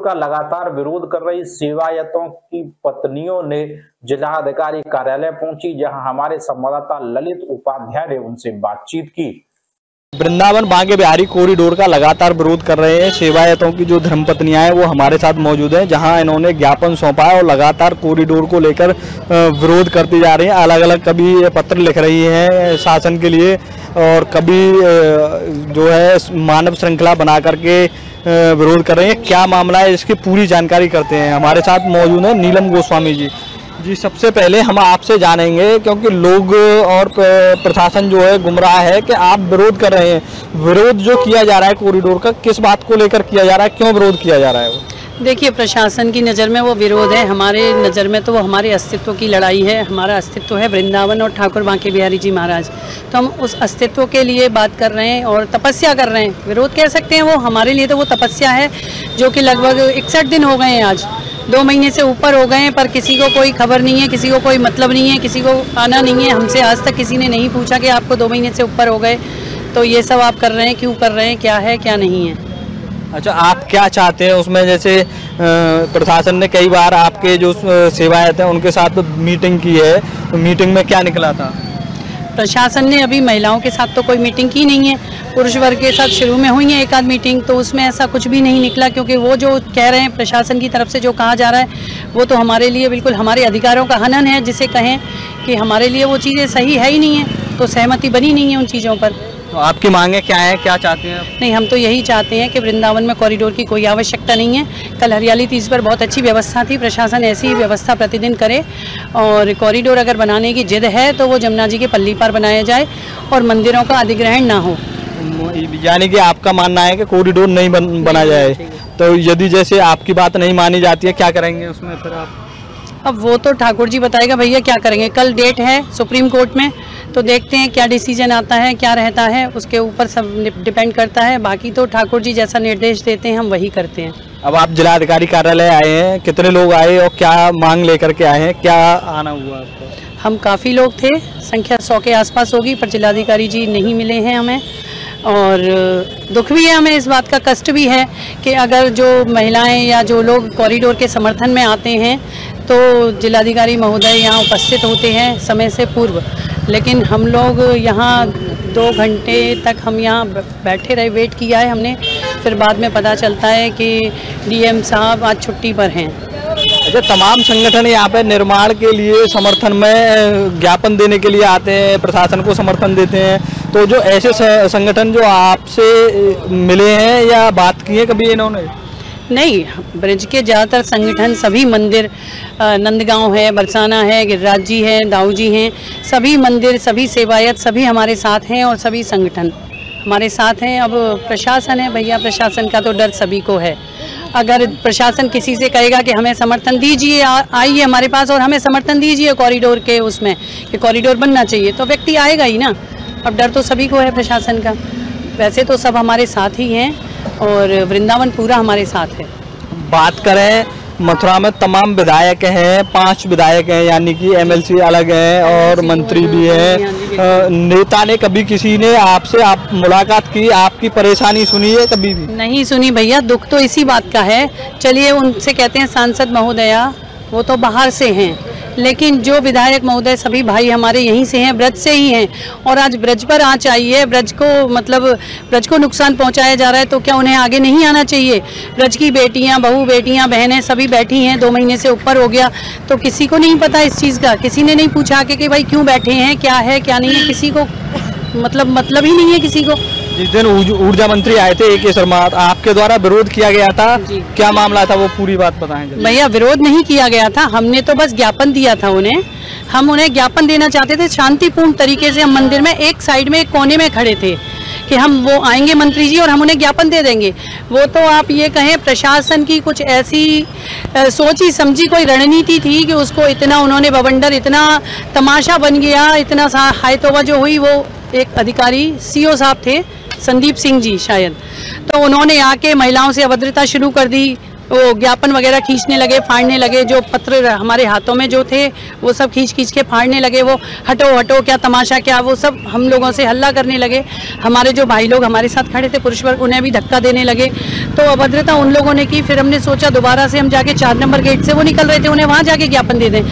का लगातार विरोध कर रही सेवायतों की पत्नियों ने जिलाधिकारी कार्यालय पहुंची, जहां हमारे संवाददाता ललित उपाध्याय ने उनसे बातचीत की। वृंदावन बांके बिहारी कॉरिडोर का लगातार विरोध कर रहे हैं सेवायतों की जो धर्मपत्नियां हैं वो हमारे साथ मौजूद हैं, जहां इन्होंने ज्ञापन सौंपा है और लगातार कॉरिडोर को लेकर विरोध करती जा रही हैं। अलग अलग कभी पत्र लिख रही हैं शासन के लिए और कभी जो है मानव श्रृंखला बना करके विरोध कर रही हैं। क्या मामला है इसकी पूरी जानकारी करते हैं। हमारे साथ मौजूद है नीलम गोस्वामी जी। जी, सबसे पहले हम आपसे जानेंगे, क्योंकि लोग और प्रशासन जो है गुमराह है कि आप विरोध कर रहे हैं। विरोध जो किया जा रहा है कॉरिडोर का, किस बात को लेकर किया जा रहा है, क्यों विरोध किया जा रहा है? वो देखिए, प्रशासन की नज़र में वो विरोध है, हमारे नज़र में तो वो हमारे अस्तित्व की लड़ाई है। हमारा अस्तित्व है वृंदावन और ठाकुर बांके बिहारी जी महाराज, तो हम उस अस्तित्व के लिए बात कर रहे हैं और तपस्या कर रहे हैं। विरोध कह सकते हैं, वो हमारे लिए तो वो तपस्या है जो कि लगभग 61 दिन हो गए हैं, आज 2 महीने से ऊपर हो गए हैं, पर किसी को कोई खबर नहीं है, किसी को कोई मतलब नहीं है, किसी को आना नहीं है। हमसे आज तक किसी ने नहीं पूछा कि आपको 2 महीने से ऊपर हो गए, तो ये सब आप कर रहे हैं, क्यों कर रहे हैं, क्या है क्या नहीं है। अच्छा, आप क्या चाहते हैं उसमें? जैसे प्रशासन ने कई बार आपके जो सेवायत हैं उनके साथ मीटिंग की है, तो मीटिंग में क्या निकला था? प्रशासन ने अभी महिलाओं के साथ तो कोई मीटिंग की नहीं है, पुरुष वर्ग के साथ शुरू में हुई है एक आध मीटिंग, तो उसमें ऐसा कुछ भी नहीं निकला, क्योंकि वो जो कह रहे हैं प्रशासन की तरफ से जो कहा जा रहा है वो तो हमारे लिए बिल्कुल हमारे अधिकारों का हनन है, जिसे कहें कि हमारे लिए वो चीज़ें सही है ही नहीं है, तो सहमति बनी नहीं है उन चीज़ों पर। तो आपकी मांगे क्या है, क्या चाहते हैं? नहीं, हम तो यही चाहते हैं कि वृंदावन में कॉरिडोर की कोई आवश्यकता नहीं है। कल हरियाली तीज पर बहुत अच्छी व्यवस्था थी, प्रशासन ऐसी ही व्यवस्था प्रतिदिन करे, और कॉरिडोर अगर बनाने की जिद है तो वो जमुना जी के पल्ली पर बनाया जाए और मंदिरों का अधिग्रहण ना हो। यानी कि आपका मानना है कि कॉरिडोर नहीं बना जाए, तो यदि जैसे आपकी बात नहीं मानी जाती है क्या करेंगे उसमें फिर आप? अब वो तो ठाकुर जी बताएगा भैया क्या करेंगे। कल डेट है सुप्रीम कोर्ट में, तो देखते हैं क्या डिसीजन आता है, क्या रहता है, उसके ऊपर सब डिपेंड करता है। बाकी तो ठाकुर जी जैसा निर्देश देते हैं हम वही करते हैं। अब आप जिलाधिकारी कार्यालय आए हैं, कितने लोग आए और क्या मांग लेकर के आए हैं, क्या आना हुआ आपको? हम काफ़ी लोग थे, संख्या 100 के आसपास होगी, पर जिलाधिकारी जी नहीं मिले हैं हमें, और दुख भी है हमें, इस बात का कष्ट भी है कि अगर जो महिलाएं या जो लोग कॉरिडोर के समर्थन में आते हैं तो जिलाधिकारी महोदय यहाँ उपस्थित होते हैं समय से पूर्व, लेकिन हम लोग यहाँ 2 घंटे तक हम यहाँ बैठे रहे, वेट किया है हमने, फिर बाद में पता चलता है कि डीएम साहब आज छुट्टी पर हैं। अच्छा, तमाम संगठन यहाँ पे निर्माण के लिए समर्थन में ज्ञापन देने के लिए आते हैं, प्रशासन को समर्थन देते हैं, तो जो ऐसे संगठन जो आपसे मिले हैं या बात की है कभी इन्होंने? नहीं, ब्रज के ज़्यादातर संगठन, सभी मंदिर, नंदगांव है, बरसाना है, गिरिराज जी है, दाऊ जी हैं, सभी मंदिर, सभी सेवायत, सभी हमारे साथ हैं और सभी संगठन हमारे साथ हैं। अब प्रशासन है भैया, प्रशासन का तो डर सभी को है। अगर प्रशासन किसी से कहेगा कि हमें समर्थन दीजिए, आइए हमारे पास और हमें समर्थन दीजिए कॉरिडोर के उसमें कि कॉरिडोर बनना चाहिए, तो व्यक्ति आएगा ही ना। अब डर तो सभी को है प्रशासन का। वैसे तो सब हमारे साथ ही हैं और वृंदावन पूरा हमारे साथ है। बात करें मथुरा में तमाम विधायक हैं, 5 विधायक हैं, यानी कि एमएलसी अलग हैं और मंत्री भी हैं। नेता ने कभी किसी ने आपसे आप मुलाकात की, आपकी परेशानी सुनी है कभी भी? नहीं सुनी भैया, दुख तो इसी बात का है। चलिए उनसे कहते हैं सांसद महोदया, वो तो बाहर से हैं, लेकिन जो विधायक महोदय सभी भाई हमारे यहीं से हैं, ब्रज से ही हैं, और आज ब्रज पर आँच आई है, ब्रज को मतलब ब्रज को नुकसान पहुंचाया जा रहा है, तो क्या उन्हें आगे नहीं आना चाहिए? ब्रज की बेटियां, बहू बेटियां, बहनें सभी बैठी हैं, 2 महीने से ऊपर हो गया, तो किसी को नहीं पता इस चीज़ का, किसी ने नहीं पूछा कि भाई क्यों बैठे हैं, क्या है क्या नहीं है, किसी को मतलब ही नहीं है किसी को। जिस दिन ऊर्जा मंत्री आए थे AK शर्मा, आपके द्वारा विरोध किया गया था, क्या मामला था, वो पूरी बात बताएं। भैया, विरोध नहीं किया गया था, हमने तो बस ज्ञापन दिया था उन्हें। हम उन्हें ज्ञापन देना चाहते थे शांतिपूर्ण तरीके से। हम मंदिर में एक साइड में एक कोने में खड़े थे कि वो आएंगे मंत्री जी और हम उन्हें ज्ञापन दे देंगे। वो तो आप ये कहें प्रशासन की कुछ ऐसी सोची समझी कोई रणनीति थी कि उसको इतना उन्होंने बवंडर, इतना तमाशा बन गया, इतना हाय तौबा जो हुई। वो एक अधिकारी CO साहब थे, संदीप सिंह जी शायद, तो उन्होंने आके महिलाओं से अभद्रता शुरू कर दी, वो ज्ञापन वगैरह खींचने लगे, फाड़ने लगे, जो पत्र हमारे हाथों में जो थे वो सब खींच के फाड़ने लगे। वो हटो हटो, क्या तमाशा क्या, वो सब हम लोगों से हल्ला करने लगे। हमारे जो भाई लोग हमारे साथ खड़े थे पुरुष वर्ग, उन्हें भी धक्का देने लगे। तो अभद्रता उन लोगों ने की। फिर हमने सोचा दोबारा से हम जाके 4 नंबर गेट से वो निकल रहे थे, उन्हें वहाँ जाके ज्ञापन दे दें,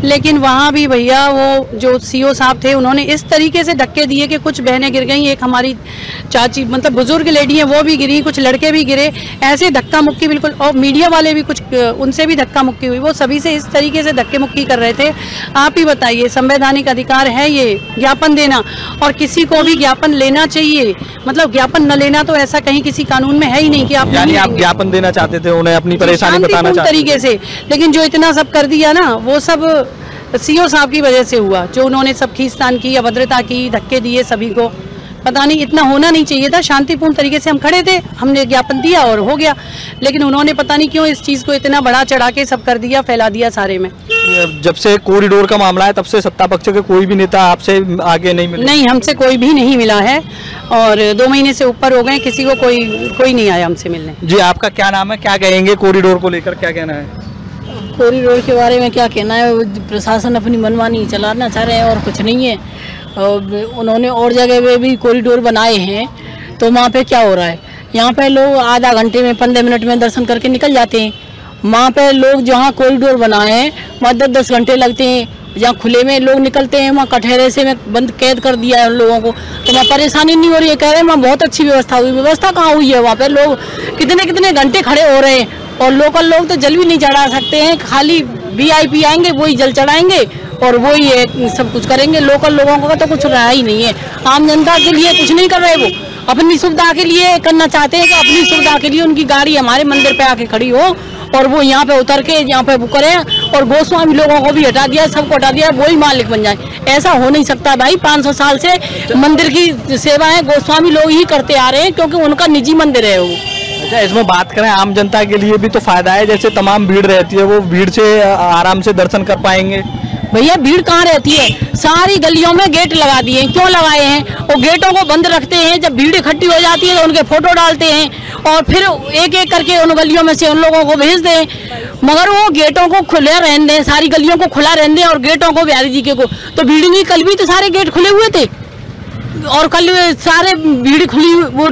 लेकिन वहाँ भी भैया वो जो CO साहब थे उन्होंने इस तरीके से धक्के दिए कि कुछ बहनें गिर गई, एक हमारी चाची मतलब बुजुर्ग लेडी है वो भी गिरी, कुछ लड़के भी गिरे, ऐसे धक्का मुक्की बिल्कुल। और मीडिया वाले भी कुछ, उनसे भी धक्का मुक्की हुई। वो सभी से इस तरीके से धक्के मुक्की कर रहे थे। आप ही बताइए, संवैधानिक अधिकार है ये ज्ञापन देना, और किसी को भी ज्ञापन लेना चाहिए। मतलब ज्ञापन न लेना तो ऐसा कहीं किसी कानून में है ही नहीं कि आप ज्ञापन देना चाहते थे, उन्हें अपनी परेशानी बताना चाहते तरीके से, लेकिन जो इतना सब कर दिया ना, वो सब CO साहब की वजह से हुआ। जो उन्होंने सब खींचतान की, अभद्रता की, धक्के दिए सभी को, पता नहीं इतना होना नहीं चाहिए था। शांतिपूर्ण तरीके से हम खड़े थे, हमने ज्ञापन दिया और हो गया, लेकिन उन्होंने पता नहीं क्यों इस चीज़ को इतना बढ़ा चढ़ा के सब कर दिया, फैला दिया सारे में। जब से कॉरिडोर का मामला है तब से सत्ता पक्ष के कोई भी नेता आपसे आगे नहीं मिला? नहीं, हमसे कोई भी नहीं मिला है, और 2 महीने से ऊपर हो गए, किसी को कोई नहीं आया हमसे मिलने। जी, आपका क्या नाम है, क्या कहेंगे कॉरिडोर को लेकर, क्या कहना है? कॉरिडोर के बारे में क्या कहना है, प्रशासन अपनी मनमानी चलाना चाह रहे हैं और कुछ नहीं है। और उन्होंने और जगह पे भी कॉरिडोर बनाए हैं, तो वहाँ पे क्या हो रहा है, यहाँ पे लोग आधा घंटे में 15 मिनट में दर्शन करके निकल जाते हैं। वहाँ पे लोग जहाँ कॉरिडोर बनाए हैं वहाँ 10-10 घंटे लगते हैं। जहाँ खुले में लोग निकलते हैं वहाँ कटहरे से में बंद कैद कर दिया है उन लोगों को, तो वहाँ परेशानी नहीं हो रही है। कह रहे हैं वहाँ बहुत अच्छी व्यवस्था हुई। व्यवस्था कहाँ हुई है? वहाँ पे लोग कितने घंटे खड़े हो रहे हैं, और लोकल लोग तो जल भी नहीं चढ़ा सकते हैं। खाली VIP आएंगे, वही जल चढ़ाएंगे और वही सब कुछ करेंगे। लोकल लोगों का तो कुछ रहा ही नहीं है। आम जनता के लिए कुछ नहीं कर रहे, वो अपनी सुविधा के लिए करना चाहते हैं कि अपनी सुविधा के लिए उनकी गाड़ी हमारे मंदिर पे आके खड़ी हो और वो यहाँ पे उतर के यहाँ पे वो करें, और गोस्वामी लोगों को भी हटा दिया, सबको हटा दिया, वही मालिक बन जाए। ऐसा हो नहीं सकता भाई। 500 साल से मंदिर की सेवाएं गोस्वामी लोग ही करते आ रहे हैं, क्योंकि उनका निजी मंदिर है वो। अच्छा, इसमें बात करें आम जनता के लिए भी तो फायदा है, जैसे तमाम भीड़ रहती है वो भीड़ से आराम से दर्शन कर पाएंगे। भैया भीड़ कहाँ रहती है? सारी गलियों में गेट लगा दिए हैं। क्यों लगाए हैं? और गेटों को बंद रखते हैं। जब भीड़ इकट्ठी हो जाती है तो उनके फोटो डालते हैं और फिर एक एक करके उन गलियों में से उन लोगों को भेज दें, मगर वो गेटों को खुले रहने दें, सारी गलियों को खुला रहने दें और गेटों को बिहारी जी के को तो भीड़ नहीं। कल भी तो सारे गेट खुले हुए थे, और कल सारे भीड़ खुली, वो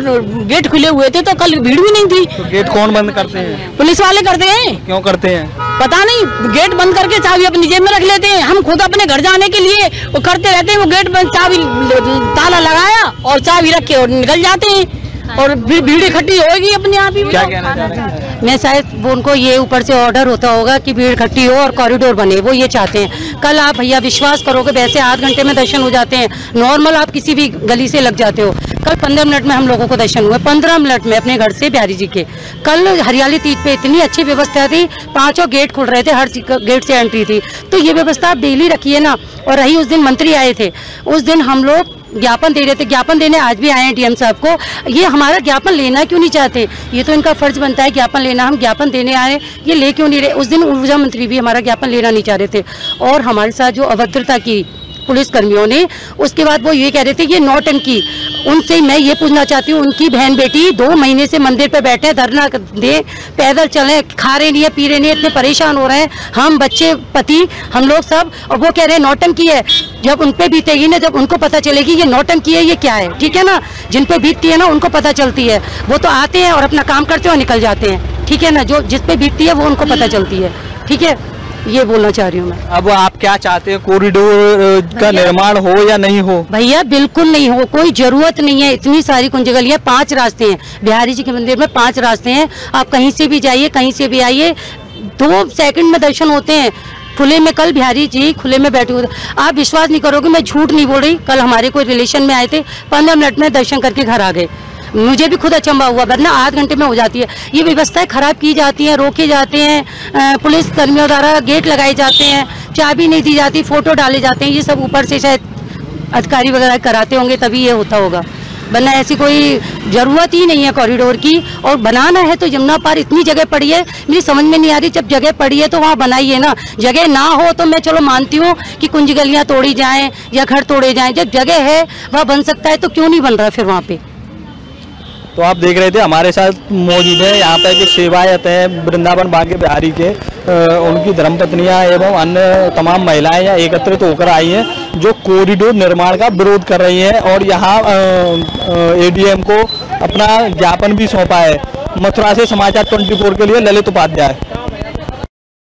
गेट खुले हुए थे, तो कल भीड़ भी नहीं थी। तो गेट कौन बंद करते हैं? पुलिस वाले करते हैं। क्यों करते हैं पता नहीं। गेट बंद करके चाबी अपनी जेब में रख लेते हैं। हम खुद अपने घर जाने के लिए वो करते रहते हैं। वो गेट बंद, चाबी ताला लगाया और चाबी रख के और निकल जाते हैं, और फिर भीड़ इकट्ठी होगी अपने आप ही। क्या कहना चाह रहे हैं? मैं शायद वो उनको ये ऊपर से ऑर्डर होता होगा कि भीड़ इकट्ठी हो और कॉरिडोर बने, वो ये चाहते हैं। कल आप भैया विश्वास करोगे, वैसे आध घंटे में दर्शन हो जाते हैं। नॉर्मल आप किसी भी गली से लग जाते हो। कल 15 मिनट में हम लोगों को दर्शन हुए, 15 मिनट में अपने घर से बिहारी जी के। कल हरियाली तीज पे इतनी अच्छी व्यवस्था थी, 5 गेट खुल रहे थे, हर गेट से एंट्री थी। तो ये व्यवस्था आप डेली रखिए ना। और रही, उस दिन मंत्री आए थे, उस दिन हम लोग ज्ञापन दे रहे थे, ज्ञापन देने आज भी आए हैं DM साहब को। ये हमारा ज्ञापन लेना क्यों नहीं चाहते? ये तो इनका फर्ज बनता है ज्ञापन लेना। हम ज्ञापन देने आए, ये ले क्यों नहीं रहे? उस दिन ऊर्जा मंत्री भी हमारा ज्ञापन लेना नहीं चाह रहे थे, और हमारे साथ जो अभद्रता की पुलिस कर्मियों ने, उसके बाद वो ये कह रहे थे ये नौटंकी। उनसे मैं ये पूछना चाहती हूँ, उनकी बहन बेटी 2 महीने से मंदिर पे बैठे, धरना दे, पैदल चले, खा रहे नहीं है, पी रहे नहीं है, इतने परेशान हो रहे हैं हम, बच्चे, पति, हम लोग सब, और वो कह रहे हैं नौटंकी है। जब उन पे बीतेगी ना, जब उनको पता चलेगी ये नौटंकी है, ये क्या है, ठीक है ना। जिन पे बीतती है ना उनको पता चलती है। वो तो आते हैं और अपना काम करते हैं और निकल जाते हैं, ठीक है ना। जो जिस पे बीतती है वो उनको पता चलती है, ठीक है। ये बोलना चाह रही हूँ मैं। अब आप क्या चाहते हैं, कॉरिडोर का निर्माण हो या नहीं हो? भैया बिल्कुल नहीं हो, कोई जरूरत नहीं है। इतनी सारी कुंज गलियां, 5 रास्ते हैं बिहारी जी के मंदिर में, 5 रास्ते हैं। आप कहीं से भी जाइए, कहीं से भी आइए, 2 सेकंड में दर्शन होते हैं। खुले में, कल बिहारी जी खुले में बैठे हुए, आप विश्वास नहीं करोगे, मैं झूठ नहीं बोल रही। कल हमारे कोई रिलेशन में आए थे, 15 मिनट में दर्शन करके घर आ गए। मुझे भी खुद अचंभा हुआ, वरना आध घंटे में हो जाती है। ये व्यवस्थाएं खराब की जाती हैं, रोके जाते हैं, पुलिस कर्मियों द्वारा गेट लगाए जाते हैं, चाबी नहीं दी जाती, फोटो डाले जाते हैं। ये सब ऊपर से शायद अधिकारी वगैरह कराते होंगे, तभी ये होता होगा, वरना ऐसी कोई ज़रूरत ही नहीं है कॉरिडोर की। और बनाना है तो यमुना पार इतनी जगह पड़ी है, मेरी समझ में नहीं आ रही। जब जगह पड़ी है तो वहाँ बनाइए ना। जगह ना हो तो मैं चलो मानती हूँ कि कुंज गलियाँ तोड़ी जाएँ या घर तोड़े जाएँ। जब जगह है वहाँ बन सकता है तो क्यों नहीं बन रहा फिर वहाँ पे? तो आप देख रहे थे हमारे साथ मौजूद है यहाँ पे कि सेवायत हैं वृंदावन बांके बिहारी के, उनकी धर्मपत्नियां एवं अन्य तमाम महिलाएं यहाँ एकत्रित होकर आई हैं जो कॉरिडोर निर्माण का विरोध कर रही हैं और यहाँ एडीएम को अपना ज्ञापन भी सौंपा है। मथुरा से समाचार 24 के लिए ललित उपाध्याय।